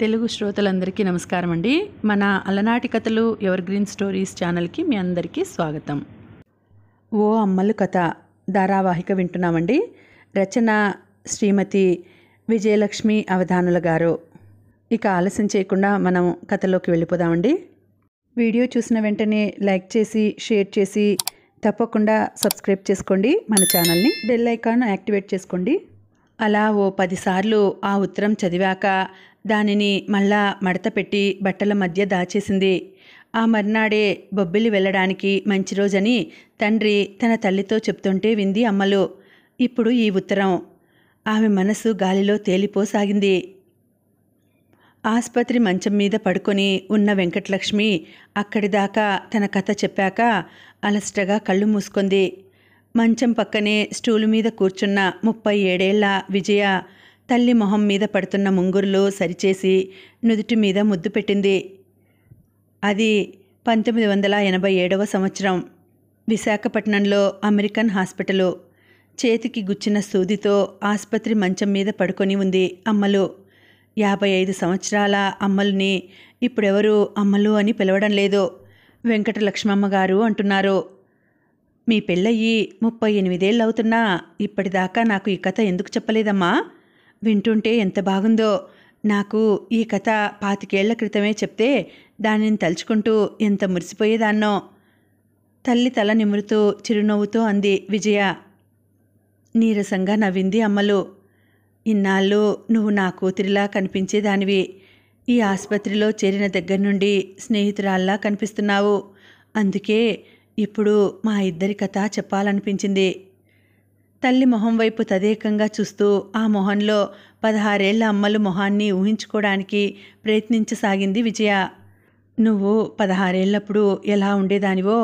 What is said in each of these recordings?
తెలుగు శ్రోతలందరికీ నమస్కారం అండి. మన అలనాటి కథలు ఎవర్ గ్రీన్ స్టోరీస్ ఛానల్కి మీ అందరికీ స్వాగతం. ఓ అమ్మలు కథ ధారావాహిక వింటున్నామండి. రచన శ్రీమతి విజయలక్ష్మి అవధానుల గారు. ఇక ఆలస్యం చేయకుండా మనం కథలోకి వెళ్ళిపోదామండి. వీడియో చూసిన వెంటనే లైక్ చేసి షేర్ చేసి తప్పకుండా సబ్స్క్రైబ్ చేసుకోండి. మన ఛానల్ని బెల్ ఐకాన్ యాక్టివేట్ చేసుకోండి. అలా ఓ 10 సార్లు ఆ ఉత్తరం చదివాక దానిని మళ్ళా మడత పెట్టి బట్టల మధ్య దాచేసింది. ఆ మర్నాడే బొబ్బిలి వెళ్ళడానికి మంచి రోజని తండ్రి తన తల్లితో చెప్తుంటే వింది అమ్మలు. ఇప్పుడు ఈ ఉత్తరం. ఆమె మనసు గాలిలో తేలిపోసాగింది. ఆసుపత్రి మంచం మీద పడుకొని ఉన్న వెంకటలక్ష్మి అక్కడిదాకా తన కథ చెప్పాక అలసటగా కళ్ళు మూసుకుంది. మంచం పక్కనే స్టూలు మీద కూర్చున్న 37 ఏళ్ల విజయ తల్లి మొహం మీద పడుతున్న ముంగురులు సరిచేసి నుదుటి మీద ముద్దు పెట్టింది. అది 1987వ సంవత్సరం. విశాఖపట్నంలో అమెరికన్ హాస్పిటలు. చేతికి గుచ్చిన సూదితో ఆసుపత్రి మంచం మీద పడుకొని ఉంది అమ్మలు. 55 సంవత్సరాల అమ్మల్ని ఇప్పుడెవరూ అమ్మలు అని పిలవడం లేదు. వెంకటలక్ష్మమ్మ గారు అంటున్నారు. మీ పెళ్ళయ్యి 38 ఏళ్ళు అవుతున్నా ఇప్పటిదాకా నాకు ఈ కథ ఎందుకు చెప్పలేదమ్మా? వింటుంటే ఎంత బాగుందో. నాకు ఈ కథ 25 ఏళ్ల క్రితమే చెప్తే దానిని తలుచుకుంటూ ఎంత మురిసిపోయేదాన్నో. తల్లి తల నిమురుతూ చిరునవ్వుతో అంది విజయ. నీరసంగా నవ్వింది అమ్మలు. ఇన్నాళ్ళు నువ్వు నా కూతురిలా కనిపించేదానివి. ఈ ఆసుపత్రిలో చేరిన దగ్గర నుండి స్నేహితురాల్లా కనిపిస్తున్నావు. అందుకే ఇప్పుడు మా ఇద్దరి కథ చెప్పాలనిపించింది. తల్లి మొహం వైపు తదేకంగా చూస్తూ ఆ మొహంలో 16 ఏళ్ల అమ్మలు మొహాన్ని ఊహించుకోవడానికి ప్రయత్నించసాగింది విజయ. నువ్వు 16 ఏళ్ళప్పుడు ఎలా ఉండేదానివో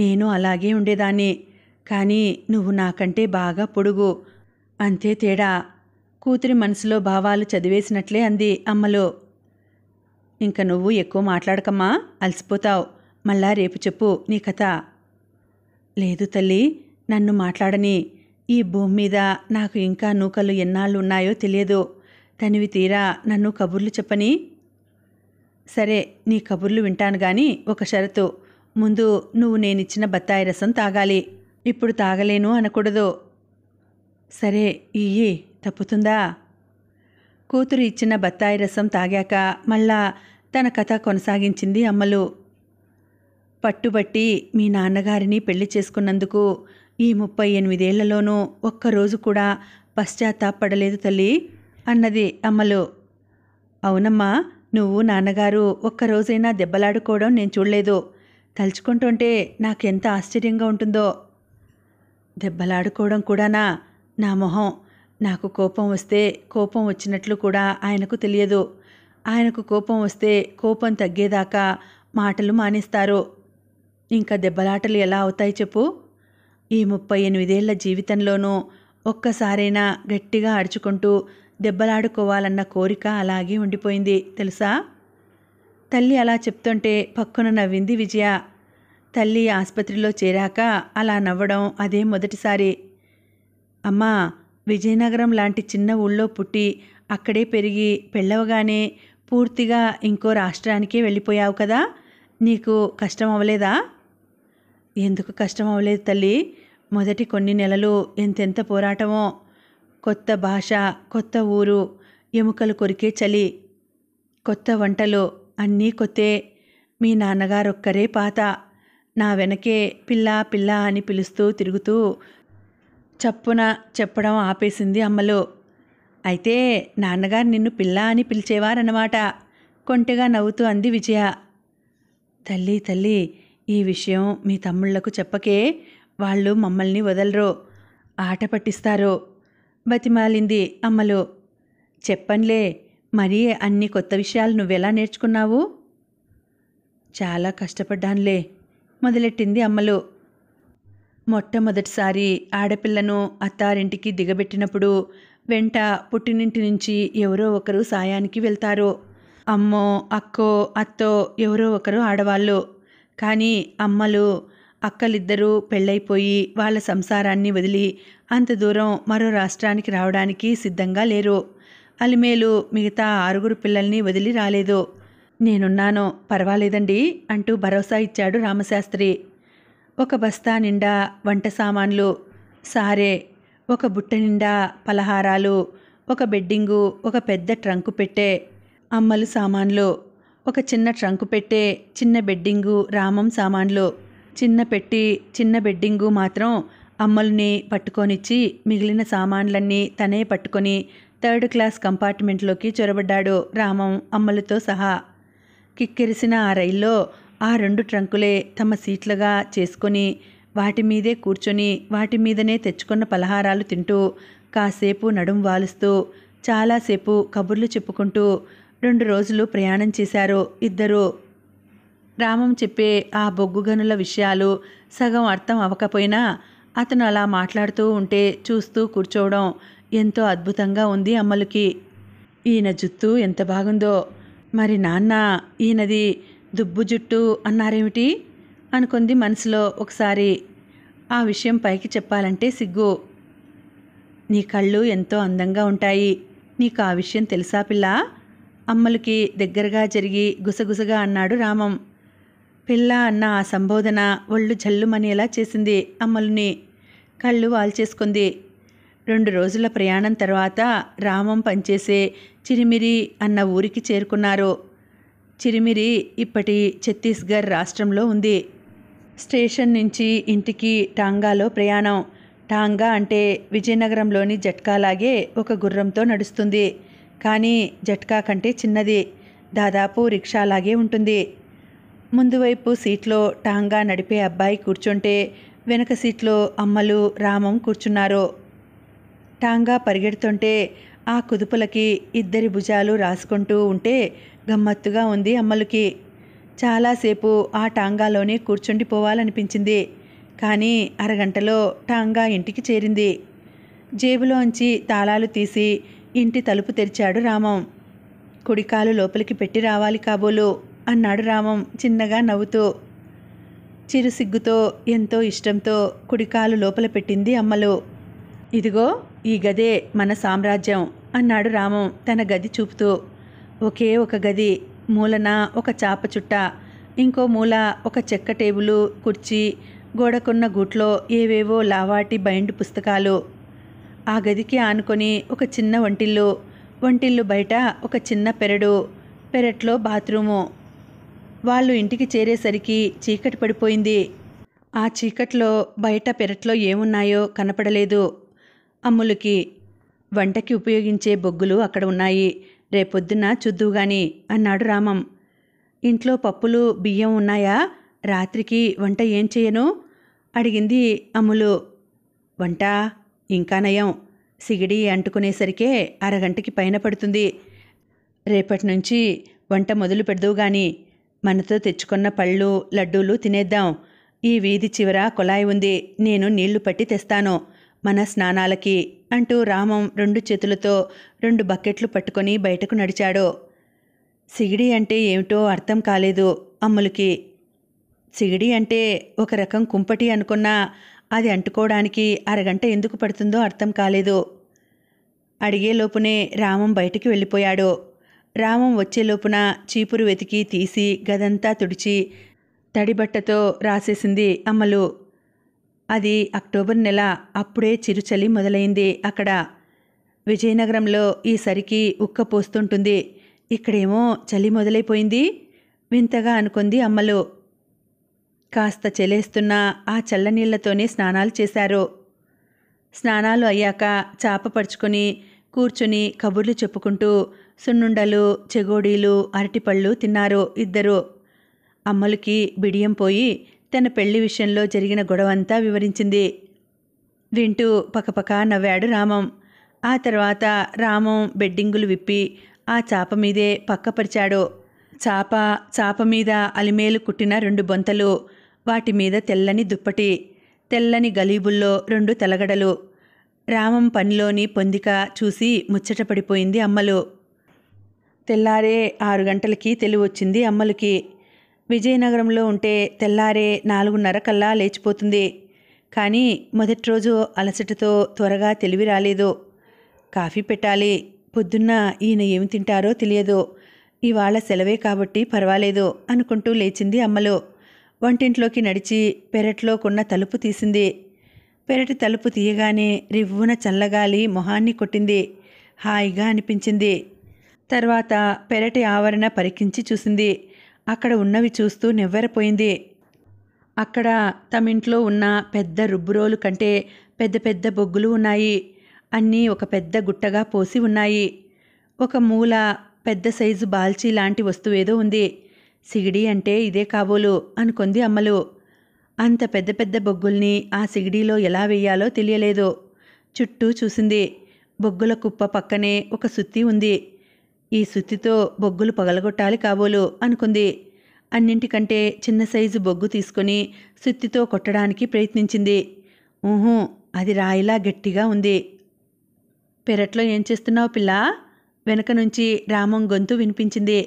నేను అలాగే ఉండేదాన్ని. కానీ నువ్వు నాకంటే బాగా పొడుగు. అంతే తేడా. కూతురి మనసులో భావాలు చదివేసినట్లే అంది అమ్మలు. ఇంక నువ్వు ఎక్కువ మాట్లాడకమ్మా, అలసిపోతావు. మళ్ళా రేపు చెప్పు నీ కథ. లేదు తల్లి, నన్ను మాట్లాడని. ఈ భూమి మీద నాకు ఇంకా నూకలు ఎన్నాళ్ళు ఉన్నాయో తెలియదు. తనివి తీరా నన్ను కబుర్లు చెప్పని. సరే, నీ కబుర్లు వింటాను గాని ఒక షరతు. ముందు నువ్వు నేనిచ్చిన బత్తాయి రసం తాగాలి. ఇప్పుడు తాగలేను అనకూడదు. సరే ఇయ్యి, తప్పుతుందా? కూతురు ఇచ్చిన బత్తాయి రసం తాగాక మళ్ళా తన కథ కొనసాగించింది అమ్మలు. పట్టుబట్టి మీ నాన్నగారిని పెళ్లి చేసుకున్నందుకు ఈ 38 ఏళ్లలోనూ ఒక్కరోజు కూడా పశ్చాత్తాపడలేదు తల్లి అన్నది అమ్మలు. అవునమ్మా, నువ్వు నాన్నగారు ఒక్కరోజైనా దెబ్బలాడుకోవడం నేను చూడలేదు. తలుచుకుంటుంటే నాకెంత ఆశ్చర్యంగా ఉంటుందో. దెబ్బలాడుకోవడం కూడానా? నా మొహం. నాకు కోపం వస్తే కోపం వచ్చినట్లు కూడా ఆయనకు తెలియదు. ఆయనకు కోపం వస్తే కోపం తగ్గేదాకా మాటలు మానేస్తారు. ఇంకా దెబ్బలాటలు ఎలా అవుతాయి చెప్పు? ఈ 38 ఏళ్ల జీవితంలోనూ ఒక్కసారైనా గట్టిగా అరుచుకుంటూ దెబ్బలాడుకోవాలన్న కోరిక అలాగే ఉండిపోయింది తెలుసా? తల్లి అలా చెప్తుంటే పక్కున నవ్వింది విజయ. తల్లి ఆసుపత్రిలో చేరాక అలా నవ్వడం అదే మొదటిసారి. అమ్మా, విజయనగరం లాంటి చిన్న ఊళ్ళో పుట్టి అక్కడే పెరిగి పెళ్ళవగానే పూర్తిగా ఇంకో రాష్ట్రానికే వెళ్ళిపోయావు కదా. నీకు కష్టం అవ్వలేదా? ఎందుకు కష్టం అవ్వలేదు తల్లి. మొదటి కొన్ని నెలలు ఎంతెంత పోరాటమో. కొత్త భాష, కొత్త ఊరు, ఎముకలు కొరికే చలి, కొత్త వంటలు, అన్నీ కొత్తే. మీ నాన్నగారొక్కరే పాత. నా వెనకే పిల్ల పిల్ల అని పిలుస్తూ తిరుగుతూ చప్పున చెప్పడం ఆపేసింది అమ్మలు. అయితే నాన్నగారు నిన్ను పిల్ల అని పిలిచేవారన్నమాట. కొంటెగా నవ్వుతూ అంది విజయ. తల్లి తల్లి, ఈ విషయం మీ తమ్ముళ్లకు చెప్పకే. వాళ్ళు మమ్మల్ని వదలరు, ఆట పట్టిస్తారు బతిమాలింది అమ్మలు. చెప్పన్లే, మరీ అన్ని కొత్త విషయాలు నువ్వెలా నేర్చుకున్నావు? చాలా కష్టపడ్డానులే మొదలెట్టింది అమ్మలు. మొట్టమొదటిసారి ఆడపిల్లను అత్తారింటికి దిగబెట్టినప్పుడు వెంట పుట్టినింటి నుంచి ఎవరో ఒకరు సాయానికి వెళ్తారు. అమ్మో, అక్కో, అత్తో ఎవరో ఒకరు ఆడవాళ్ళు. కానీ అమ్మలు అక్కలిద్దరూ పెళ్ళైపోయి వాళ్ళ సంసారాన్ని వదిలి అంత దూరం మరో రాష్ట్రానికి రావడానికి సిద్ధంగా లేరు. అలిమేలు మిగతా 6 పిల్లల్ని వదిలి రాలేదు. నేనున్నాను, పర్వాలేదండి అంటూ భరోసా ఇచ్చాడు రామశాస్త్రి. ఒక బస్తా నిండా వంట సామాన్లు, సారే, ఒక బుట్ట నిండా పలహారాలు, ఒక బెడ్డింగు, ఒక పెద్ద ట్రంకు పెట్టె, అమ్మలు సామాన్లు, ఒక చిన్న ట్రంకు పెట్టె, చిన్న బెడ్డింగు, రామం సామాన్లు. చిన్న పెట్టి, చిన్న బెడ్డింగు మాత్రం అమ్మల్ని పట్టుకొనిచ్చి మిగిలిన సామాన్లన్నీ తనే పట్టుకొని 3rd క్లాస్ కంపార్ట్మెంట్లోకి చొరబడ్డాడు రామం అమ్మలతో సహా. కిక్కిరిసిన ఆ రైల్లో ఆ 2 ట్రంకులే తమ సీట్లుగా చేసుకొని వాటి మీదే కూర్చొని వాటి మీదనే తెచ్చుకున్న పలహారాలు తింటూ కాసేపు నడుం వాలుస్తూ చాలాసేపు కబుర్లు చెప్పుకుంటూ 2 రోజులు ప్రయాణం చేశారు ఇద్దరూ. రామం చెప్పే ఆ బొగ్గుగనుల విషయాలు సగం అర్థం అవ్వకపోయినా అతను అలా మాట్లాడుతూ ఉంటే చూస్తూ కూర్చోవడం ఎంతో అద్భుతంగా ఉంది అమ్మలకి. ఈయన జుత్తు ఎంత బాగుందో, మరి నాన్న ఈయనది దుబ్బు జుట్టు అన్నారేమిటి అనుకుంది మనసులో ఒకసారి. ఆ విషయం పైకి చెప్పాలంటే సిగ్గు. నీ కళ్ళు ఎంతో అందంగా ఉంటాయి, నీకు ఆ విషయం తెలుసా పిల్ల? అమ్మలకి దగ్గరగా జరిగి గుసగుసగా అన్నాడు రామం. పిల్ల అన్న ఆ సంబోధన ఒళ్ళు జల్లుమనేలా చేసింది అమ్మలుని. కళ్ళు వాల్చేసుకుంది. 2 రోజుల ప్రయాణం తర్వాత రామం పనిచేసే చిరిమిరి అన్న ఊరికి చేరుకున్నారు. చిరిమిరి ఇప్పటి ఛత్తీస్గఢ్ రాష్ట్రంలో ఉంది. స్టేషన్ నుంచి ఇంటికి టాంగాలో ప్రయాణం. టాంగా అంటే విజయనగరంలోని జట్కాలాగే ఒక గుర్రంతో నడుస్తుంది. కానీ జట్కా కంటే చిన్నది, దాదాపు రిక్షాలాగే ఉంటుంది. ముందు వైపు సీట్లో టాంగా నడిపే అబ్బాయి కూర్చుంటే వెనక సీట్లో అమ్మలు రామం కూర్చున్నారు. టాంగా పరిగెడుతుంటే ఆ కుదుపులకి ఇద్దరి భుజాలు రాసుకుంటూ ఉంటే గమ్మత్తుగా ఉంది అమ్మలకి. చాలాసేపు ఆ టాంగాలోనే కూర్చుండిపోవాలనిపించింది. కానీ అరగంటలో టాంగా ఇంటికి చేరింది. జేబులోంచి తాళాలు తీసి ఇంటి తలుపు తెరిచాడు రామం. కుడికాలు లోపలికి పెట్టి రావాలి కాబోలు అన్నాడు రామం చిన్నగా నవ్వుతూ. చిరుసిగ్గుతో ఎంతో ఇష్టంతో కుడికాలు లోపల పెట్టింది అమ్మలు. ఇదిగో ఈ గదే మన సామ్రాజ్యం అన్నాడు రామం తన గది చూపుతూ. ఒకే ఒక గది, మూలన ఒక చాప చుట్ట, ఇంకో మూల ఒక చెక్క టేబులు, కుర్చీ, గోడకున్న గూట్లో ఏవేవో లావాటి బైండ్ పుస్తకాలు. ఆ గదికి ఆనుకొని ఒక చిన్న వంటిల్లు, వంటిల్లు బయట ఒక చిన్న పెరడు, పెరట్లో బాత్రూము. వాళ్ళు ఇంటికి చేరేసరికి చీకటి పడిపోయింది. ఆ చీకట్లో బయట పెరట్లో ఏమున్నాయో కనపడలేదు అమ్ములకి. వంటకి ఉపయోగించే బొగ్గులు అక్కడ ఉన్నాయి, రేపొద్దున చూద్దువుగాని అన్నాడు రామం. ఇంట్లో పప్పులు బియ్యం ఉన్నాయా? రాత్రికి వంట ఏం చేయను అడిగింది అమ్ములు. వంట ఇంకా నయం, సిగిడి అంటుకునేసరికే అరగంటకి పైన పడుతుంది. రేపటి నుంచి వంట మొదలు పెడదువు గాని, మనతో తెచ్చుకున్న పళ్ళు లడ్డూలు తినేద్దాం. ఈ వీధి చివర కొలాయి ఉంది, నేను నీళ్లు పట్టి తెస్తాను మన స్నానాలకి అంటూ రామం 2 చేతులతో 2 బకెట్లు పట్టుకొని బయటకు నడిచాడు. సిగిడి అంటే ఏమిటో అర్థం కాలేదు అమ్ములకి. సిగిడి అంటే ఒక రకం కుంపటి అనుకున్నా అది అంటుకోవడానికి అరగంట ఎందుకు పడుతుందో అర్థం కాలేదు. అడిగేలోపునే రామం బయటికి వెళ్ళిపోయాడు. రామం వచ్చేలోపున చీపురు వెతికి తీసి గదంతా తుడిచి తడిబట్టతో రాసేసింది అమ్మలు. అది అక్టోబర్ నెల, అప్పుడే చిరుచలి మొదలైంది అక్కడ. విజయనగరంలో ఈసరికి ఉక్క పోస్తుంటుంది, ఇక్కడేమో చలి మొదలైపోయింది వింతగా అనుకుంది అమ్మలు. కాస్త చెలేస్తున్న ఆ చల్లనీళ్లతోనే స్నానాలు చేశారు. స్నానాలు అయ్యాక చాప పరుచుకొని కూర్చుని కబుర్లు చెప్పుకుంటూ సున్నుండలు, చెగోడీలు, అరటిపళ్ళు తిన్నారు ఇద్దరు. అమ్మలకి బిడియం పోయి తన పెళ్లి విషయంలో జరిగిన గొడవంతా వివరించింది. వింటూ పకపక నవ్వాడు రామం. ఆ తర్వాత రామం బెడ్డింగులు విప్పి ఆ చాప మీదే పక్కపరిచాడు. చాప మీద అలిమేలు కుట్టిన 2 బొంతలు, వాటి మీద తెల్లని దుప్పటి, తెల్లని గలీబుల్లో 2 తలగడలు. రామం పనిలోని పొందిక చూసి ముచ్చటపడిపోయింది అమ్మలు. తెల్లారే 6 గంటలకి తెలివొచ్చింది అమ్మలకి. విజయనగరంలో ఉంటే తెల్లారే 4:30 కల్లా లేచిపోతుంది. కానీ మొదటి రోజు అలసటతో త్వరగా తెలివి రాలేదు. కాఫీ పెట్టాలి, పొద్దున్న ఈయన ఏమి తింటారో తెలియదు. ఇవాళ సెలవే కాబట్టి పర్వాలేదు అనుకుంటూ లేచింది అమ్మలు. వంటింట్లోకి నడిచి పెరట్లోకున్న తలుపు తీసింది. పెరటి తలుపు తీయగానే రివ్వున చల్లగాలి మొహాన్ని కొట్టింది. హాయిగా అనిపించింది. తర్వాత పెరటి ఆవరణ పరికించి చూసింది. అక్కడ ఉన్నవి చూస్తూ నివ్వెరపోయింది. అక్కడ తమింట్లో ఉన్న పెద్ద రుబ్బురోలు కంటే పెద్ద పెద్ద బొగ్గులు ఉన్నాయి. అన్నీ ఒక పెద్ద గుట్టగా పోసి ఉన్నాయి. ఒక మూల పెద్ద సైజు బాల్చీ లాంటి వస్తువేదో ఉంది. సిగిడి అంటే ఇదే కాబోలు అనుకుంది అమ్మలు. అంత పెద్ద పెద్ద బొగ్గుల్ని ఆ సిగిడీలో ఎలా వెయ్యాలో తెలియలేదు. చుట్టూ చూసింది. బొగ్గుల కుప్ప పక్కనే ఒక సుత్తి ఉంది. ఈ సుత్తితో బొగ్గులు పగలగొట్టాలి కాబోలు అనుకుంది. అన్నింటికంటే చిన్న సైజు బొగ్గు తీసుకుని సుత్తితో కొట్టడానికి ప్రయత్నించింది. ఊహూ, అది రాయిలా గట్టిగా ఉంది. పెరట్లో ఏం చేస్తున్నావు పిల్లా? వెనక నుంచి రామం గొంతు వినిపించింది.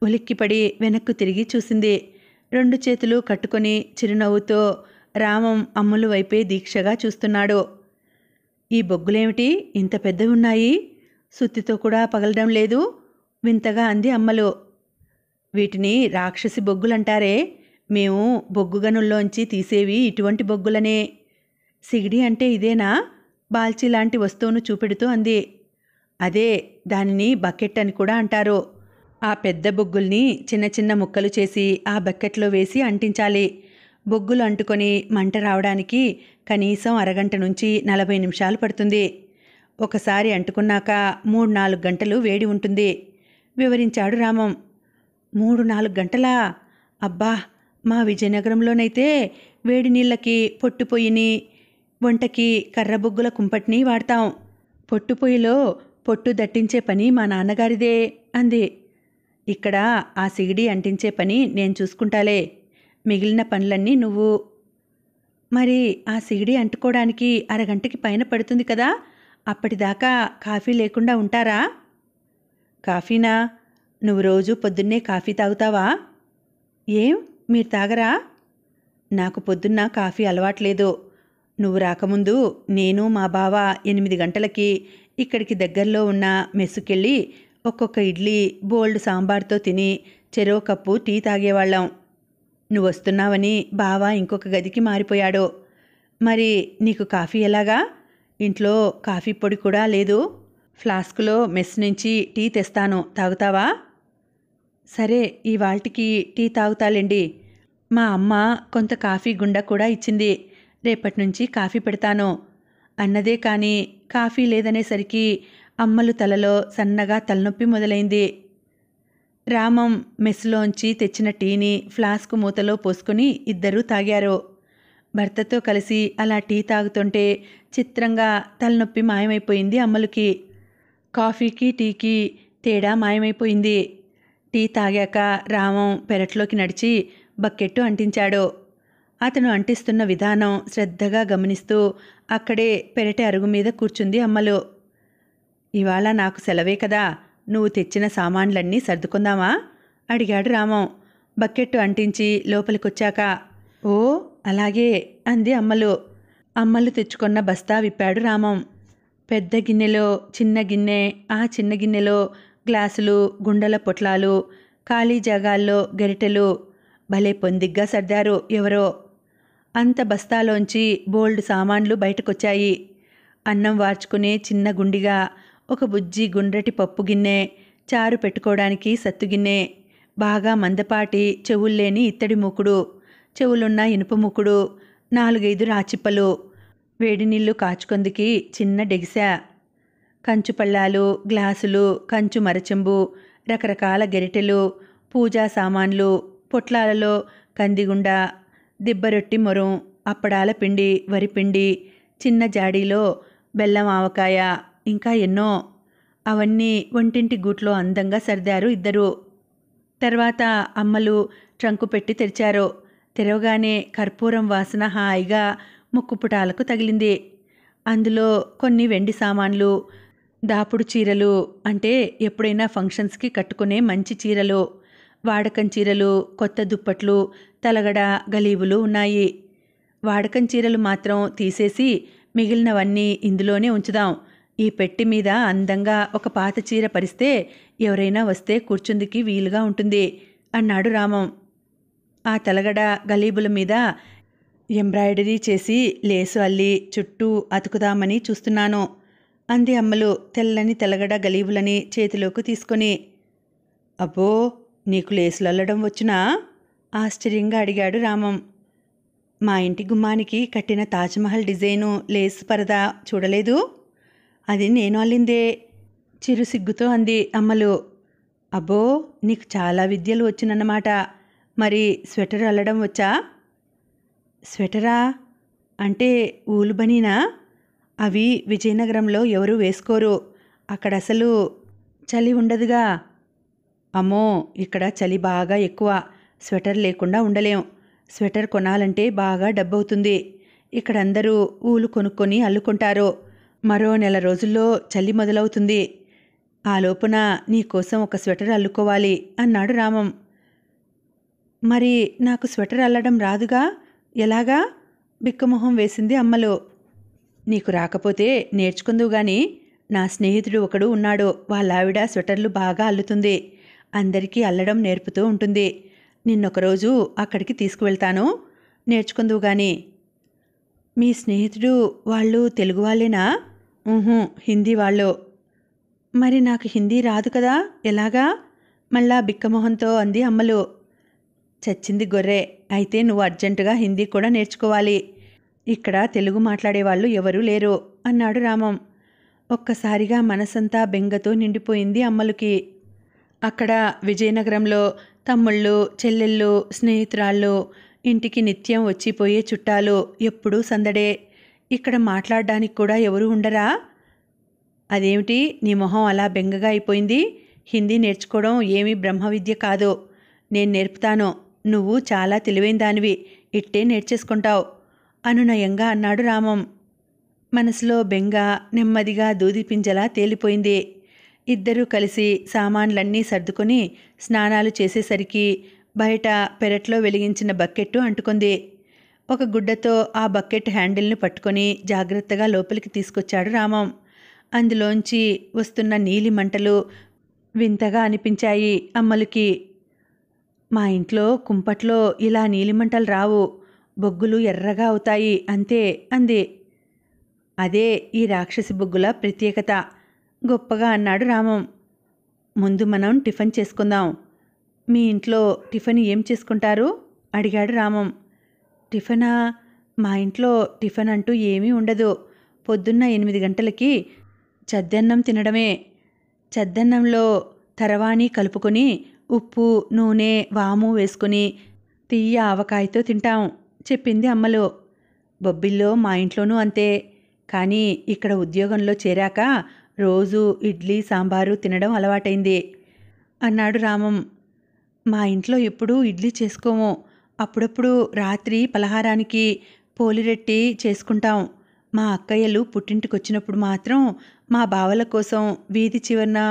ఉలిక్కిపడి వెనక్కు తిరిగి చూసింది. 2 చేతులు కట్టుకొని చిరునవ్వుతో రామం అమ్ములు వైపే దీక్షగా చూస్తున్నాడు. ఈ బొగ్గులేమిటి ఇంత పెద్దవి ఉన్నాయి? సుత్తితో కూడా పగలడం లేదు వింతగా అంది అమ్మలు. వీటిని రాక్షసి బొగ్గులంటారే. మేము బొగ్గు గనుల్లోంచి తీసేవి ఇటువంటి బొగ్గులనే. సిగిడి అంటే ఇదేనా? బాల్చీ లాంటి వస్తువును చూపెడుతూ అంది. అదే, దానిని బకెట్ అని కూడా అంటారు. ఆ పెద్ద బొగ్గుల్ని చిన్న చిన్న ముక్కలు చేసి ఆ బకెట్లో వేసి అంటించాలి. బొగ్గులు అంటుకొని మంట రావడానికి కనీసం అరగంట నుంచి 40 నిమిషాలు పడుతుంది. ఒకసారి అంటుకున్నాక 3-4 గంటలు వేడి ఉంటుంది వివరించాడు రామం. 3-4 గంటలా? అబ్బా, మా విజయనగరంలోనైతే వేడి నీళ్ళకి పొట్టుపొయ్యిని, వంటకి కర్రబొగ్గుల కుంపటిని వాడతాం. పొట్టుపొయ్యిలో పొట్టు దట్టించే పని మా నాన్నగారిదే అంది. ఇక్కడ ఆ సిగిడి అంటించే పని నేను చూసుకుంటాలే. మిగిలిన పనులన్నీ నువ్వు. మరి ఆ సిగిడి అంటుకోవడానికి అరగంటకి పైన పడుతుంది కదా. అప్పటిదాకా కాఫీ లేకుండా ఉంటారా? కాఫీనా? నువ్వు రోజు పొద్దున్నే కాఫీ తాగుతావా? ఏం, మీరు తాగరా? నాకు పొద్దున్న కాఫీ అలవాట్లేదు. నువ్వు రాకముందు నేను మా బావ 8 గంటలకి ఇక్కడికి దగ్గరలో ఉన్న మెస్సుకెళ్ళి ఒక్కొక్క ఇడ్లీ బోల్డ్ సాంబార్తో తిని చెరో కప్పు టీ తాగేవాళ్ళం. నువ్వు వస్తున్నావని బావ ఇంకొక గదికి మారిపోయాడు. మరి నీకు కాఫీ ఎలాగా? ఇంట్లో కాఫీ పొడి కూడా లేదు. ఫ్లాస్కులో మెస్ నుంచి టీ తెస్తాను, తాగుతావా? సరే, ఇవాల్టికి టీ తాగుతాలేండి. మా అమ్మ కొంత కాఫీ గుండ కూడా ఇచ్చింది. రేపటి నుంచి కాఫీ పెడతాను అన్నదే కానీ కాఫీ లేదనేసరికి అమ్మలు తలలో సన్నగా తలనొప్పి మొదలైంది. రామం మెస్లోంచి తెచ్చిన టీని ఫ్లాస్క్ మూతలో పోసుకుని ఇద్దరూ తాగారు. భర్తతో కలిసి అలా టీ తాగుతుంటే చిత్రంగా తలనొప్పి మాయమైపోయింది అమ్మలుకి. కాఫీకి టీకి తేడా మాయమైపోయింది. టీ తాగాక రామం పెరట్లోకి నడిచి బకెట్టు అంటించాడు. అతను అంటిస్తున్న విధానం శ్రద్ధగా గమనిస్తూ అక్కడే పెరటి అరుగు మీద కూర్చుంది అమ్మలు. ఇవాళ నాకు సెలవే కదా, నువ్వు తెచ్చిన సామాన్లన్నీ సర్దుకుందామా అడిగాడు రామం బకెట్టు అంటించి లోపలికొచ్చాక. ఓ అలాగే అంది అమ్మలు. అమ్మలు తెచ్చుకున్న బస్తా విప్పాడు రామం. పెద్ద గిన్నెలో చిన్న గిన్నె, ఆ చిన్న గిన్నెలో గ్లాసులు, గుండెల పొట్లాలు, ఖాళీ జాగాల్లో గరిటెలు. భలే పొందిగ్గా సర్దారు ఎవరో. అంత బస్తాలోంచి బోల్డ్ సామాన్లు బయటకొచ్చాయి. అన్నం వార్చుకునే చిన్న గుండిగా, ఒక బుజ్జి గుండ్రటి పప్పు గిన్నె, చారు పెట్టుకోవడానికి సత్తుగిన్నె, బాగా మందపాటి చెవుల్లేని ఇత్తడి మూకుడు, చెవులున్న ఇనుప మూకుడు, 4-5 రాచిప్పలు, వేడి నీళ్లు కాచుకొందికి చిన్న డెగిసా, కంచు పళ్ళాలు, గ్లాసులు, కంచు మరచెంబు, రకరకాల గరిటెలు, పూజా సామాన్లు, పొట్లాలలో కందిగుండ, దిబ్బరొట్టి మొరం, అప్పడాల పిండి, వరిపిండి, చిన్న జాడీలో బెల్లం ఆవకాయ, ఇంకా ఎన్నో. అవన్నీ వంటింటి గూట్లో అందంగా సర్దారు ఇద్దరు. తర్వాత అమ్మలు ట్రంకు పెట్టి తెరిచారు. తెరవగానే కర్పూరం వాసన హాయిగా ముక్కుపుటాలకు తగిలింది. అందులో కొన్ని వెండి సామాన్లు, దాపుడు చీరలు, అంటే ఎప్పుడైనా ఫంక్షన్స్కి కట్టుకునే మంచి చీరలు, వాడకం చీరలు, కొత్త దుప్పట్లు, తలగడ, గలీబులు ఉన్నాయి. వాడకం చీరలు మాత్రం తీసేసి మిగిలినవన్నీ ఇందులోనే ఉంచుదాం. ఈ పెట్టి మీద అందంగా ఒక పాత చీర పరిస్తే ఎవరైనా వస్తే కూర్చుందికి వీలుగా ఉంటుంది అన్నాడు రామం. ఆ తలగడ గలీబుల మీద ఎంబ్రాయిడరీ చేసి లేసు అల్లి చుట్టూ అతుకుదామని చూస్తున్నాను అంది అమ్మలు తెల్లని తెలగడ గలీబులని చేతిలోకి తీసుకొని. అబ్బో, నీకు లేసులు అల్లడం వచ్చునా? ఆశ్చర్యంగా అడిగాడు రామం. మా ఇంటి గుమ్మానికి కట్టిన తాజ్మహల్ డిజైను లేసు పరదా చూడలేదు? అది నేను అల్లిందే చిరు సిగ్గుతో అంది అమ్మలు. అబ్బో, నీకు చాలా విద్యలు వచ్చునన్నమాట. మరి స్వెటర్ అల్లడం వచ్చా? స్వెటరా అంటే ఊలు బనీనా? అవి విజయనగరంలో ఎవరూ వేసుకోరు. అక్కడ అసలు చలి ఉండదుగా. అమ్మో, ఇక్కడ చలి బాగా ఎక్కువ. స్వెటర్ లేకుండా ఉండలేం. స్వెటర్ కొనాలంటే బాగా డబ్బవుతుంది. ఇక్కడ అందరూ ఊలు కొనుక్కొని అల్లుకుంటారు. మరో నెల రోజుల్లో చలి మొదలవుతుంది. ఆ లోపున నీకోసం ఒక స్వెటర్ అల్లుకోవాలి అన్నాడు రామం. మరి నాకు స్వెటర్ అల్లడం రాదుగా, ఎలాగా? బిక్కమొహం వేసింది అమ్మలు. నీకు రాకపోతే నేర్చుకుందువు గాని, నా స్నేహితుడు ఒకడు ఉన్నాడు. వాళ్ళావిడ స్వెటర్లు బాగా అల్లుతుంది. అందరికీ అల్లడం నేర్పుతూ ఉంటుంది. నిన్నొకరోజు అక్కడికి తీసుకువెళ్తాను, నేర్చుకుందువు గాని. మీ స్నేహితుడు వాళ్ళు తెలుగు వాళ్ళేనా? హిందీ వాళ్ళు. మరి నాకు హిందీ రాదు కదా, ఎలాగా? మళ్ళా బిక్కమొహంతో అంది అమ్మలు. చచ్చింది గొర్రె, అయితే నువ్వు అర్జెంటుగా హిందీ కూడా నేర్చుకోవాలి. ఇక్కడ తెలుగు మాట్లాడేవాళ్ళు ఎవరూ లేరు అన్నాడు రామం. ఒక్కసారిగా మనసంతా బెంగతో నిండిపోయింది అమ్మలుకి. అక్కడ విజయనగరంలో తమ్ముళ్ళు, చెల్లెళ్ళు, స్నేహితురాళ్ళు, ఇంటికి నిత్యం వచ్చిపోయే చుట్టాలు ఎప్పుడూ సందడే. ఇక్కడ మాట్లాడడానికి కూడా ఎవరూ ఉండరా? అదేమిటి నీ మొహం అలా బెంగగా అయిపోయింది? హిందీ నేర్చుకోవడం ఏమీ బ్రహ్మ విద్య కాదు. నేను నేర్పుతాను. నువ్వు చాలా తెలివైన దానివి, ఇట్టే నేర్చేసుకుంటావు అనునయంగా అన్నాడు రామం. మనసులో బెంగ నెమ్మదిగా దూదిపింజలా తేలిపోయింది. ఇద్దరూ కలిసి సామాన్లన్నీ సర్దుకొని స్నానాలు చేసేసరికి బయట పెరట్లో వెలిగించిన బకెట్టు అంటుకుంది. ఒక గుడ్డతో ఆ బకెట్ హ్యాండిల్ని పట్టుకొని జాగ్రత్తగా లోపలికి తీసుకొచ్చాడు రామం. అందులోంచి వస్తున్న నీలి మంటలు వింతగా అనిపించాయి అమ్మలుకి. మా ఇంట్లో కుంపట్లో ఇలా నీలిమంటలు రావు, బొగ్గులు ఎర్రగా అవుతాయి అంతే అంది. అదే ఈ రాక్షసి బొగ్గుల ప్రత్యేకత గొప్పగా అన్నాడు రామం. ముందు మనం టిఫిన్ చేసుకుందాం. మీ ఇంట్లో టిఫిన్ ఏం చేసుకుంటారు అడిగాడు రామం. టిఫినా? మా ఇంట్లో టిఫిన్ అంటూ ఏమీ ఉండదు. పొద్దున్న 8 గంటలకి చద్దన్నం తినడమే. చద్దన్నంలో తరవాణి కలుపుకొని ఉప్పు, నూనె, వాము వేసుకుని తీయ ఆవకాయతో తింటాం చెప్పింది అమ్మలు. బొబ్బిల్లో మా ఇంట్లోనూ అంతే. కానీ ఇక్కడ ఉద్యోగంలో చేరాక రోజు ఇడ్లీ సాంబారు తినడం అలవాటైంది అన్నాడు రామం. మా ఇంట్లో ఎప్పుడూ ఇడ్లీ చేసుకోము. అప్పుడప్పుడు రాత్రి పలహారానికి పోలిరెట్టి చేసుకుంటాం. మా అక్కయ్యలు పుట్టింటికొచ్చినప్పుడు మాత్రం మా బావల కోసం వీధి చివరన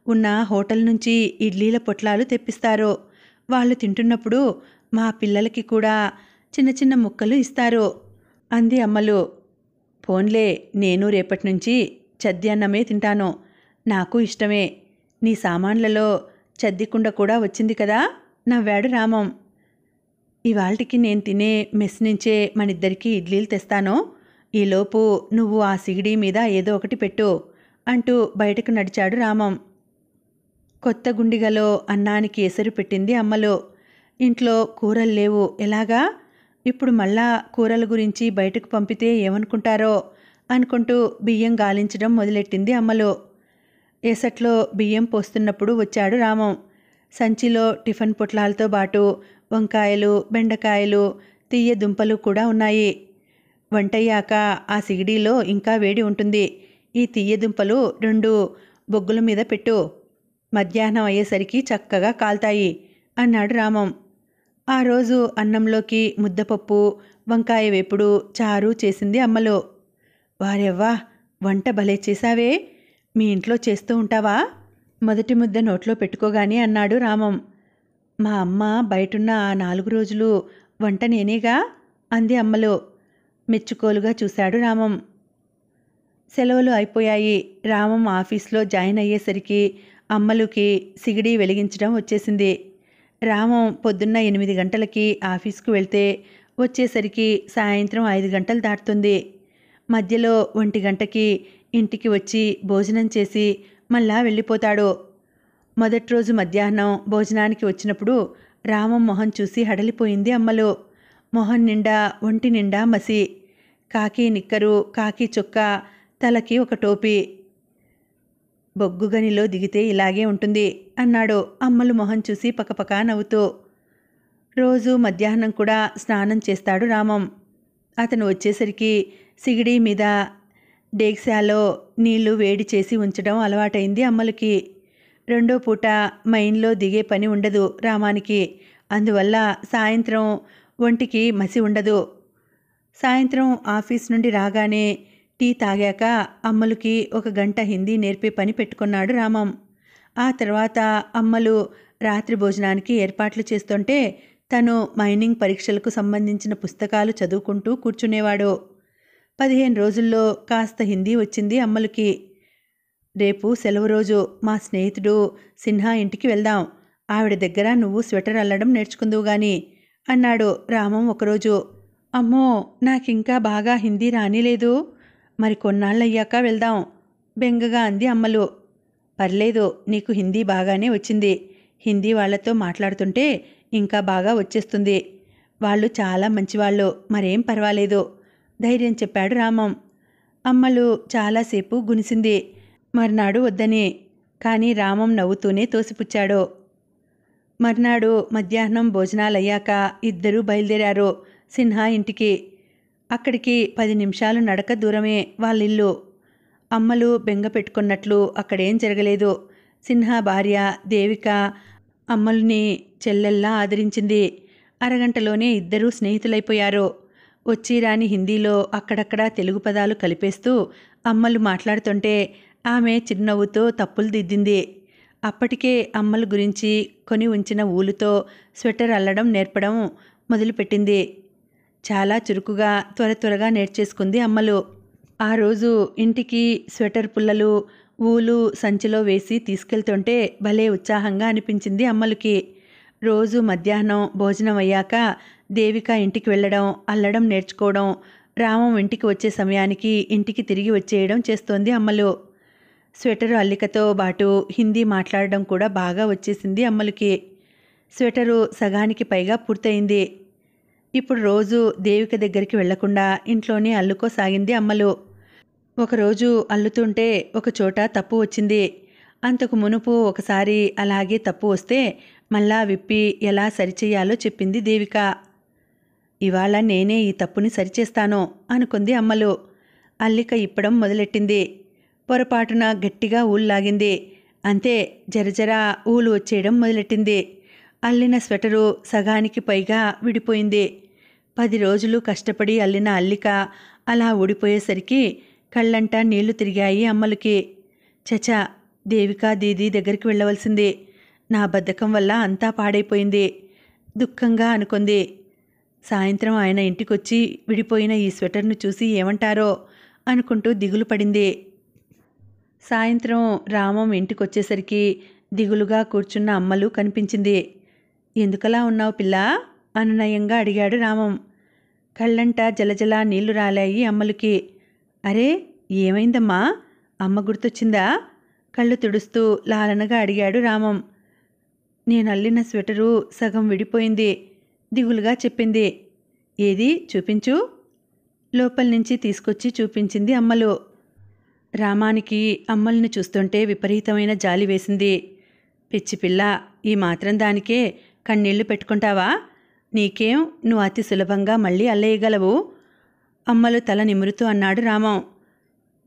ఉన్న హోటల్ నుంచి ఇడ్లీల పొట్లాలు తెప్పిస్తారు. వాళ్ళు తింటున్నప్పుడు మా పిల్లలకి కూడా చిన్న చిన్న ముక్కలు ఇస్తారు అంది అమ్మలు. పోన్లే, నేను రేపటి నుంచి చద్ది అన్నమే తింటాను. నాకు ఇష్టమే. నీ సామాన్లలో చద్దికుండ కూడా వచ్చింది కదా నవ్వాడు రామం. ఇవాల్టికి నేను తినే మెస్ నుంచే మనిద్దరికీ ఇడ్లీలు తెస్తాను. ఈలోపు నువ్వు ఆ సిగిడీ మీద ఏదో ఒకటి పెట్టు అంటూ బయటకు నడిచాడు రామం. కొత్త గుండిగలో అన్నానికి ఎసరు పెట్టింది అమ్మలు. ఇంట్లో కూరలు లేవు, ఎలాగా? ఇప్పుడు మళ్ళా కూరల గురించి బయటకు పంపితే ఏమనుకుంటారో అనుకుంటూ బియ్యం గాలించడం మొదలెట్టింది అమ్మలు. ఎసట్లో బియ్యం పోస్తున్నప్పుడు వచ్చాడు రామం. సంచిలో టిఫిన్ పొట్లాలతో పాటు వంకాయలు, బెండకాయలు, తీయ దుంపలు కూడా ఉన్నాయి. వంటయ్యాక ఆ సిగిడీలో ఇంకా వేడి ఉంటుంది. ఈ తీయ దుంపలు 2 బొగ్గుల మీద పెట్టు. మధ్యాహ్నం అయ్యేసరికి చక్కగా కాల్తాయి అన్నాడు రామం. ఆ రోజు అన్నంలోకి ముద్దపప్పు, వంకాయ వేపుడు, చారు చేసింది అమ్మలు. వారెవ్వా, వంట భలే చేశావే. మీ ఇంట్లో చేస్తూ ఉంటావా? మొదటి ముద్ద నోట్లో పెట్టుకోగానే అన్నాడు రామం. మా అమ్మ బయటున్న ఆ 4 రోజులు వంట నేనేగా అంది అమ్మలు. మెచ్చుకోలుగా చూశాడు రామం. సెలవులు అయిపోయాయి. రామం ఆఫీస్లో జాయిన్ అయ్యేసరికి అమ్మలుకి సిగడి వెలిగించడం వచ్చేసింది. రామం పొద్దున్న 8 గంటలకి ఆఫీస్కు వెళ్తే వచ్చేసరికి సాయంత్రం 5 గంటలు దాటుతుంది. మధ్యలో 1 గంటకి ఇంటికి వచ్చి భోజనం చేసి మళ్ళా వెళ్ళిపోతాడు. మొదటి రోజు మధ్యాహ్నం భోజనానికి వచ్చినప్పుడు రామం మొహం చూసి హడలిపోయింది అమ్మలు. మొహం నిండా ఒంటి నిండా మసి, కాకి నిక్కరు, కాకి చొక్కా, తలకి ఒక టోపీ. బొగ్గుగనిలో దిగితే ఇలాగే ఉంటుంది అన్నాడు అమ్మలు మొహం చూసి పకపకా నవ్వుతూ. రోజు మధ్యాహ్నం కూడా స్నానం చేస్తాడు రామం. అతను వచ్చేసరికి సిగిడి మీద డేక్సాలో నీళ్లు వేడి చేసి ఉంచడం అలవాటైంది అమ్మలకి. రెండో పూట మైన్లో దిగే పని ఉండదు రామానికి. అందువల్ల సాయంత్రం ఒంటికి మసి ఉండదు. సాయంత్రం ఆఫీస్ నుండి రాగానే టీ తాగాక అమ్మలుకి 1 గంట హిందీ నేర్పే పని పెట్టుకున్నాడు రామం. ఆ తర్వాత అమ్మలు రాత్రి భోజనానికి ఏర్పాట్లు చేస్తుంటే తను మైనింగ్ పరీక్షలకు సంబంధించిన పుస్తకాలు చదువుకుంటూ కూర్చునేవాడు. 15 రోజుల్లో కాస్త హిందీ వచ్చింది అమ్మలుకి. రేపు సెలవు రోజు మా స్నేహితుడు సిన్హా ఇంటికి వెళ్దాం. ఆవిడ దగ్గర నువ్వు స్వెటర్ అల్లడం నేర్చుకుందువు గాని అన్నాడు రామం ఒకరోజు. అమ్మో, నాకింకా బాగా హిందీ రానిలేదు. మరి కొన్నాళ్ళయ్యాక వెళ్దాం బెంగగా అంది అమ్మలు. పర్లేదు, నీకు హిందీ బాగానే వచ్చింది. హిందీ వాళ్లతో మాట్లాడుతుంటే ఇంకా బాగా వచ్చేస్తుంది. వాళ్ళు చాలా మంచివాళ్ళు, మరేం పర్వాలేదు ధైర్యం చెప్పాడు రామం. అమ్మలు చాలాసేపు గునిసింది మర్నాడు వద్దని. కానీ రామం నవ్వుతూనే తోసిపుచ్చాడు. మర్నాడు మధ్యాహ్నం భోజనాలయ్యాక ఇద్దరూ బయలుదేరారు సిన్హా ఇంటికి. అక్కడికి 10 నిమిషాలు నడక దూరమే వాళ్ళిల్లు. అమ్మలు బెంగ పెట్టుకున్నట్లు అక్కడేం జరగలేదు. సిన్హా భార్య దేవిక అమ్మల్ని చెల్లెల్లా ఆదరించింది. అరగంటలోనే ఇద్దరూ స్నేహితులైపోయారు. వచ్చిరాని హిందీలో అక్కడక్కడా తెలుగు పదాలు కలిపేస్తూ అమ్మలు మాట్లాడుతుంటే ఆమె చిరునవ్వుతో తప్పులు దిద్దింది. అప్పటికే అమ్మల గురించి కొని ఉంచిన ఊలుతో స్వెటర్ అల్లడం నేర్పడం మొదలుపెట్టింది. చాలా చురుకుగా త్వరగా నేర్చేసుకుంది అమ్మలు. ఆ రోజు ఇంటికి స్వెటర్ పుల్లలు ఊలు సంచిలో వేసి తీసుకెళ్తుంటే భలే ఉత్సాహంగా అనిపించింది అమ్మలకి. రోజు మధ్యాహ్నం భోజనం అయ్యాక దేవిక ఇంటికి వెళ్ళడం, అల్లడం నేర్చుకోవడం, రామం ఇంటికి వచ్చే సమయానికి ఇంటికి తిరిగి వచ్చేయడం చేస్తోంది అమ్మలు. స్వెటరు అల్లికతో బాటు హిందీ మాట్లాడడం కూడా బాగా వచ్చేసింది అమ్మలకి. స్వెటరు సగానికి పైగా పూర్తయింది. ఇప్పుడు రోజు దేవిక దగ్గరికి వెళ్లకుండా ఇంట్లోనే అల్లుకోసాగింది అమ్మలు. ఒకరోజు అల్లుతుంటే ఒకచోట తప్పు వచ్చింది. అంతకు మునుపు ఒకసారి అలాగే తప్పు వస్తే మళ్ళా విప్పి ఎలా సరిచెయ్యాలో చెప్పింది దేవిక. ఇవాళ నేనే ఈ తప్పుని సరిచేస్తాను అనుకుంది అమ్మలు. అల్లిక ఇప్పడం మొదలెట్టింది. పొరపాటున గట్టిగా ఊళ్ళాగింది. అంతే, జరజరా ఊలు వచ్చేయడం మొదలెట్టింది. అల్లిన స్వెటరు సగానికి పైగా విడిపోయింది. 10 రోజులు కష్టపడి అల్లిన అల్లిక అలా ఊడిపోయేసరికి కళ్ళంటా నీళ్లు తిరిగాయి అమ్మలకి. చచా, దేవికా దీదీ దగ్గరికి వెళ్ళవలసింది. నా బద్ధకం వల్ల అంతా పాడైపోయింది దుఃఖంగా అనుకుంది. సాయంత్రం ఆయన ఇంటికొచ్చి విడిపోయిన ఈ స్వెటర్ను చూసి ఏమంటారో అనుకుంటూ దిగులు పడింది. సాయంత్రం రామం ఇంటికొచ్చేసరికి దిగులుగా కూర్చున్న అమ్మలు కనిపించింది. ఎందుకలా ఉన్నావు పిల్లా అనునయంగా అడిగాడు రామం. కళ్ళంట జలజల నీళ్లు రాలాయి అమ్మలకి. అరే, ఏమైందమ్మా? అమ్మ గుర్తొచ్చిందా? కళ్ళు తుడుస్తూ లాలనగా అడిగాడు రామం. నేను అల్లిన స్వెటరు సగం విడిపోయింది దిగులుగా చెప్పింది. ఏది చూపించు. లోపల నుంచి తీసుకొచ్చి చూపించింది అమ్మలు. రామానికి అమ్మల్ని చూస్తుంటే విపరీతమైన జాలి వేసింది. పిచ్చిపిల్ల, ఈ మాత్రం దానికే కన్నీళ్లు పెట్టుకుంటావా? నీకేం, నువ్వు అతి సులభంగా మళ్ళీ అల్లేయగలవు అమ్మలు తల నిమురుతూ అన్నాడు రామం.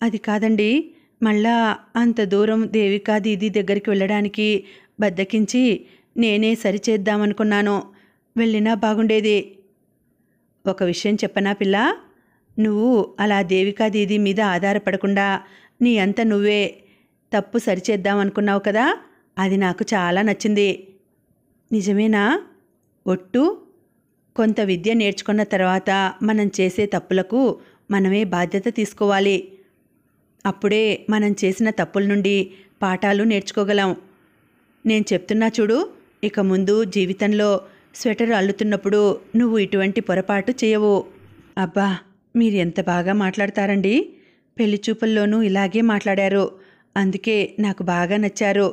అది కాదండి, మళ్ళా అంత దూరం దేవికా దీదీ దగ్గరికి వెళ్ళడానికి బద్దకించి నేనే సరిచేద్దామనుకున్నాను. వెళ్ళినా బాగుండేది. ఒక విషయం చెప్పనా పిల్ల, నువ్వు అలా దేవికా దీదీ మీద ఆధారపడకుండా నీ అంత నువ్వే తప్పు సరిచేద్దామనుకున్నావు కదా, అది నాకు చాలా నచ్చింది. నిజమేనా? ఒట్టు. కొంత విద్య నేర్చుకున్న తర్వాత మనం చేసే తప్పులకు మనమే బాధ్యత తీసుకోవాలి. అప్పుడే మనం చేసిన తప్పుల నుండి పాఠాలు నేర్చుకోగలం. నేను చెప్తున్నా చూడు, ఇక ముందు జీవితంలో స్వెటర్ అల్లుతున్నప్పుడు నువ్వు ఇటువంటి పొరపాటు చేయవు. అబ్బా, మీరు ఎంత బాగా మాట్లాడతారండి. పెళ్లి చూపుల్లోనూ ఇలాగే మాట్లాడారు. అందుకే నాకు బాగా నచ్చారు.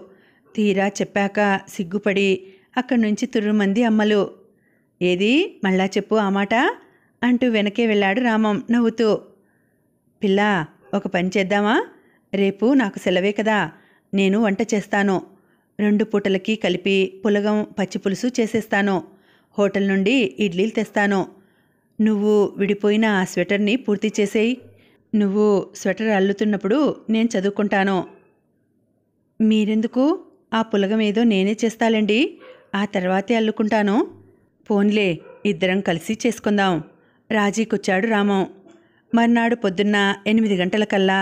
తీరా చెప్పాక సిగ్గుపడి అక్కడి నుంచి తుర్రుమంది అమ్మలు. ఏది మళ్ళా చెప్పు ఆ మాట అంటూ వెనకే వెళ్ళాడు రామం నవ్వుతూ. పిల్లా, ఒక పని చేద్దామా? రేపు నాకు సెలవే కదా, నేను వంట చేస్తాను. 2 పూటలకి కలిపి పులగం పచ్చిపులుసు చేసేస్తాను. హోటల్ నుండి ఇడ్లీలు తెస్తాను. నువ్వు విడిపోయిన ఆ స్వెటర్ని పూర్తి చేసేయి. నువ్వు స్వెటర్ అల్లుతున్నప్పుడు నేను చదువుకుంటాను. మీరెందుకు? ఆ పులగం ఏదో నేనే చేస్తాలేండి, ఆ తర్వాతే అల్లుకుంటాను. పోన్లే, ఇద్దరం కలిసి చేసుకుందాం. రాజీకొచ్చాడు రామం. మర్నాడు పొద్దున్న 8 గంటలకల్లా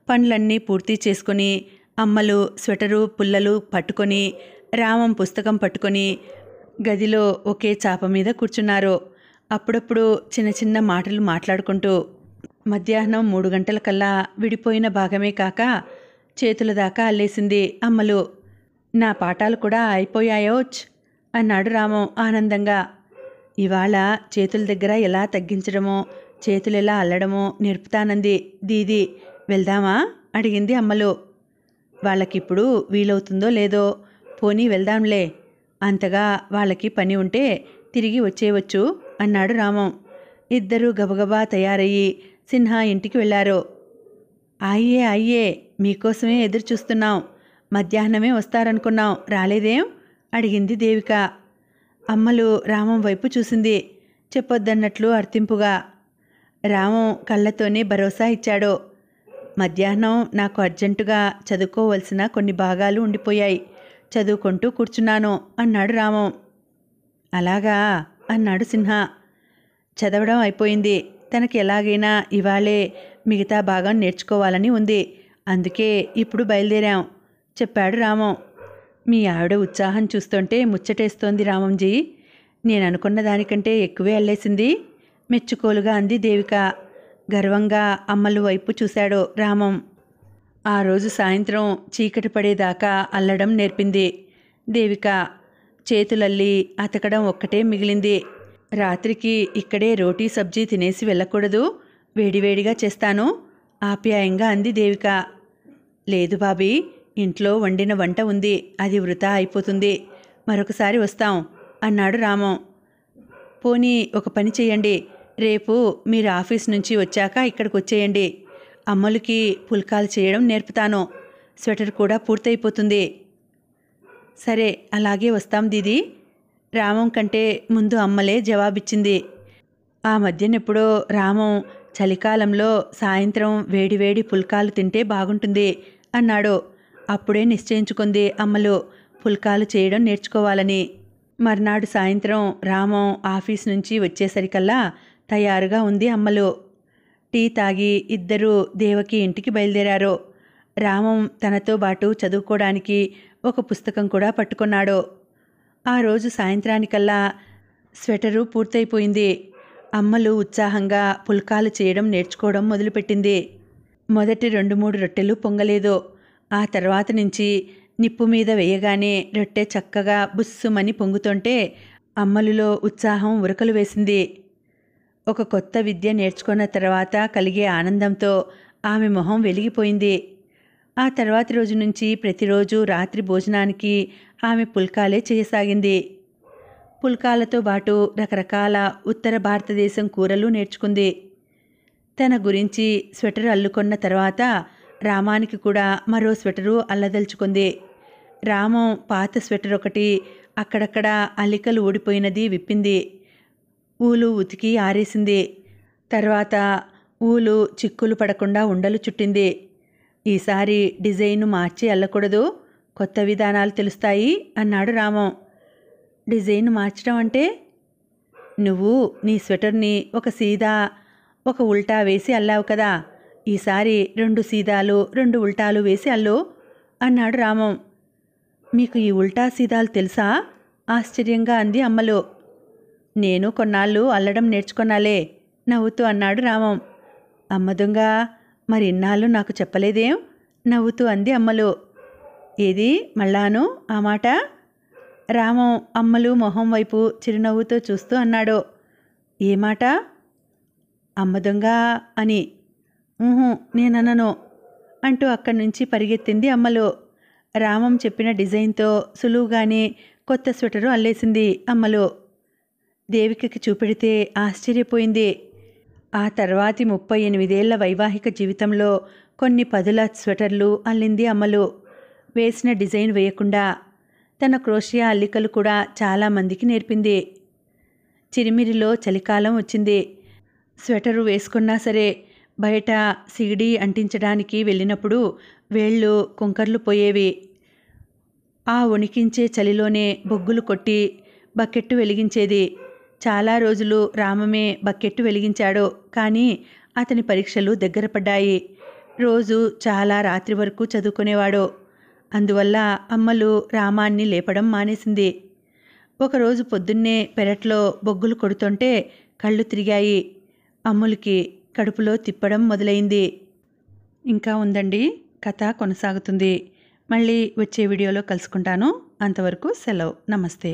పనులన్నీ పూర్తి చేసుకుని అమ్మలు స్వెటరు పుల్లలు పట్టుకొని రామం పుస్తకం పట్టుకొని గదిలో ఒకే చాప మీద కూర్చున్నారు. అప్పుడప్పుడు చిన్న చిన్న మాటలు మాట్లాడుకుంటూ. మధ్యాహ్నం 3 గంటలకల్లా విడిపోయిన భాగమే కాక చేతుల దాకా అల్లేసింది అమ్మలు. నా పాఠాలు కూడా అయిపోయాయోచ్ అన్నాడు రామం ఆనందంగా. ఇవాళ చేతుల దగ్గర ఎలా తగ్గించడమో, చేతులు ఎలా అల్లడమో నేర్పుతానంది దీది. వెళ్దామా అడిగింది అమ్మలు. వాళ్ళకిప్పుడు వీలవుతుందో లేదో, పోనీ వెళ్దాంలే. అంతగా వాళ్ళకి పని ఉంటే తిరిగి వచ్చేయవచ్చు అన్నాడు రామం. ఇద్దరూ గబగబా తయారయ్యి సిన్హా ఇంటికి వెళ్ళారు. అయ్యే అయ్యే, మీకోసమే ఎదురు చూస్తున్నాం. మధ్యాహ్నమే వస్తారనుకున్నాం, రాలేదేం అడిగింది దేవిక. అమ్మలు రామం వైపు చూసింది, చెప్పొద్దన్నట్లు అర్థింపుగా. రామం కళ్ళతోనే భరోసా ఇచ్చాడు. మధ్యాహ్నం నాకు అర్జెంటుగా చదువుకోవలసిన కొన్ని భాగాలు ఉండిపోయాయి, చదువుకుంటూ కూర్చున్నాను అన్నాడు రామం. అలాగా అన్నాడు సిన్హా. చదవడం అయిపోయింది. తనకి ఎలాగైనా ఇవాళే మిగతా భాగం నేర్చుకోవాలని ఉంది. అందుకే ఇప్పుడు బయలుదేరాం చెప్పాడు రామం. మీ ఆవిడ ఉత్సాహం చూస్తుంటే ముచ్చటేస్తోంది రామంజీ. నేను అనుకున్న దానికంటే ఎక్కువే అల్లేసింది మెచ్చుకోలుగా అంది దేవిక. గర్వంగా అమ్మలు వైపు చూశాడు రామం. ఆ రోజు సాయంత్రం చీకటి పడేదాకా అల్లడం నేర్పింది దేవిక. చేతులల్లి అతకడం ఒక్కటే మిగిలింది. రాత్రికి ఇక్కడే రోటీ సబ్జీ తినేసి వెళ్ళకూడదు, వేడివేడిగా చేస్తాను ఆప్యాయంగా అంది దేవిక. లేదు బాబీ, ఇంట్లో వండిన వంట ఉంది, అది వృధా అయిపోతుంది, మరొకసారి వస్తాం అన్నాడు రామం. పోనీ ఒక పని చెయ్యండి, రేపు మీరు ఆఫీస్ నుంచి వచ్చాక ఇక్కడికి వచ్చేయండి. అమ్మలకి పుల్కాలు చేయడం నేర్పుతాను, స్వెటర్ కూడా పూర్తయిపోతుంది. సరే, అలాగే వస్తాం దీదీ. రామం కంటే ముందు అమ్మలే జవాబిచ్చింది. ఆ మధ్యనెప్పుడో రామం చలికాలంలో సాయంత్రం వేడివేడి పుల్కాలు తింటే బాగుంటుంది అన్నాడు. అప్పుడే నిశ్చయించుకుంది అమ్మలు పుల్కాలు చేయడం నేర్చుకోవాలని. మర్నాడు సాయంత్రం రామం ఆఫీస్ నుంచి వచ్చేసరికల్లా తయారుగా ఉంది అమ్మలు. టీ తాగి ఇద్దరూ దేవకి ఇంటికి బయలుదేరారు. రామం తనతో పాటు చదువుకోవడానికి ఒక పుస్తకం కూడా పట్టుకున్నాడు. ఆ రోజు సాయంత్రానికల్లా స్వెటరు పూర్తయిపోయింది. అమ్మలు ఉత్సాహంగా పుల్కాలు చేయడం నేర్చుకోవడం మొదలుపెట్టింది. మొదటి 2-3 రొట్టెలు పొంగలేదు. ఆ తర్వాత నుంచి నిప్పు మీద వేయగానే రొట్టె చక్కగా బుస్సుమని పొంగుతుంటే అమ్మలులో ఉత్సాహం ఉరకలు వేసింది. ఒక కొత్త విద్య నేర్చుకున్న తర్వాత కలిగే ఆనందంతో ఆమె మొహం వెలిగిపోయింది. ఆ తర్వాతి రోజు నుంచి ప్రతిరోజు రాత్రి భోజనానికి ఆమె పుల్కాలే చేయసాగింది. పుల్కాలతో పాటు రకరకాల ఉత్తర భారతదేశం కూరలు నేర్చుకుంది. తన గురించి స్వెటర్ అల్లుకొన్న తర్వాత రామానికి కూడా మరో స్వెటరు అల్లదలుచుకుంది. రామం పాత స్వెటర్ ఒకటి అక్కడక్కడ అల్లికలు ఊడిపోయినది విప్పింది. ఊలు ఉతికి ఆరేసింది. తర్వాత ఊలు చిక్కులు పడకుండా ఉండలు చుట్టింది. ఈసారి డిజైను మార్చి అల్లకూడదు, కొత్త విధానాలు తెలుస్తాయి అన్నాడు రామం. డిజైన్ మార్చడం అంటే? నువ్వు నీ స్వెటర్ని ఒక సీదా ఒక ఉల్టా వేసి అల్లావు కదా, ఈసారి 2 సీదాలు 2 ఉల్టాలు వేసి అల్లు అన్నాడు రామం. మీకు ఈ ఉల్టా సీదాలు తెలుసా ఆశ్చర్యంగా అంది అమ్మలు. నేను కొన్నాళ్ళు అల్లడం నేర్చుకున్నాలే నవ్వుతూ అన్నాడు రామం. అమ్మ దొంగ, మరి ఇన్నాళ్ళు నాకు చెప్పలేదేం? నవ్వుతూ అంది అమ్మలు. ఏది మళ్ళాను ఆ మాట? రామం అమ్మలు మొహం వైపు చిరునవ్వుతో చూస్తూ అన్నాడు. ఏ మాట? అమ్మ దొంగ అని. నేననను అంటూ అక్కడి నుంచి పరిగెత్తింది అమ్మలు. రామం చెప్పిన డిజైన్తో సులువుగానే కొత్త స్వెటరు అల్లేసింది అమ్మలు. దేవికకి చూపెడితే ఆశ్చర్యపోయింది. ఆ తర్వాతి 38 ఏళ్ల వైవాహిక జీవితంలో కొన్ని పదుల స్వెటర్లు అల్లింది అమ్మలు. వేసిన డిజైన్ వేయకుండా తన క్రోషియా అల్లికలు కూడా చాలామందికి నేర్పింది. చిరిమిరిలో చలికాలం వచ్చింది. స్వెటరు వేసుకున్నా సరే బయట సిగిడి అంటించడానికి వెళ్ళినప్పుడు వేళ్ళు కుంకర్లు పోయేవి. ఆ వణికించే చలిలోనే బొగ్గులు కొట్టి బకెట్టు వెలిగించేది. చాలా రోజులు రామమే బకెట్టు వెలిగించాడు. కానీ అతని పరీక్షలు దగ్గర పడ్డాయి. రోజు చాలా రాత్రి వరకు చదువుకునేవాడు. అందువల్ల అమ్మలు రామాన్ని లేపడం మానేసింది. ఒకరోజు పొద్దున్నే పెరట్లో బొగ్గులు కొడుతుంటే కళ్ళు తిరిగాయి. అమ్ములకి కడుపులో తిప్పడం మొదలైంది. ఇంకా ఉందండి, కథ కొనసాగుతుంది. మళ్ళీ వచ్చే వీడియోలో కలుసుకుంటాను. అంతవరకు సెలవు. నమస్తే.